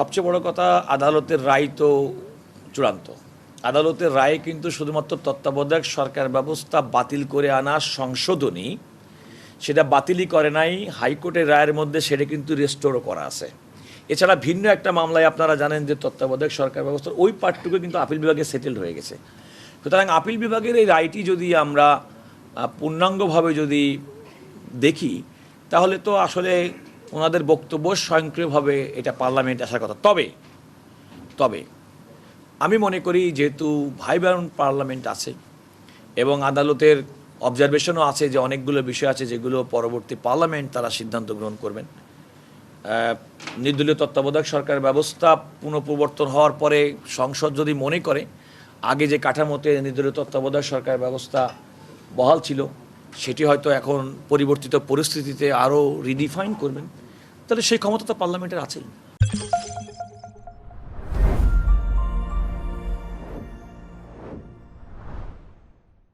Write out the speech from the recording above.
সবচেয়ে বড় কথা, আদালতের রায় তো চূড়ান্ত। আদালতের রায়ে কিন্তু শুধুমাত্র তত্ত্বাবধায়ক সরকার ব্যবস্থা বাতিল করে আনা সংশোধনী, সেটা বাতিলই করে নাই, হাইকোর্টের রায়ের মধ্যে সেটা কিন্তু রেস্টোরও করা আছে। এছাড়া ভিন্ন একটা মামলায় আপনারা জানেন যে তত্ত্বাবধায়ক সরকার ব্যবস্থার ওই পার্টটুকু কিন্তু আপিল বিভাগে সেটেলড হয়ে গেছে। সুতরাং আপিল বিভাগের এই রায়টি যদি আমরা পূর্ণাঙ্গভাবে যদি দেখি, তাহলে তো আসলে ওনাদের বক্তব্য স্বয়ংক্রিয়ভাবে এটা পার্লামেন্টে আসার কথা। তবে আমি মনে করি যেহেতু ভাইব্রেন্ট পার্লামেন্ট আছে এবং আদালতের অবজারভেশনও আছে যে অনেকগুলো বিষয় আছে যেগুলো পরবর্তী পার্লামেন্ট তারা সিদ্ধান্ত গ্রহণ করবেন। নির্দলীয় তত্ত্বাবধায়ক সরকার ব্যবস্থা পুনঃপ্রবর্তন হওয়ার পরে সংসদ যদি মনে করে আগে যে কাঠামোতে নির্দলীয় তত্ত্বাবধায়ক সরকার ব্যবস্থা বহাল ছিল সেটি হয়তো এখন পরিবর্তিত পরিস্থিতিতে আরও রিডিফাইন করবেন, তাহলে সেই ক্ষমতা তো পার্লামেন্টের আছেই।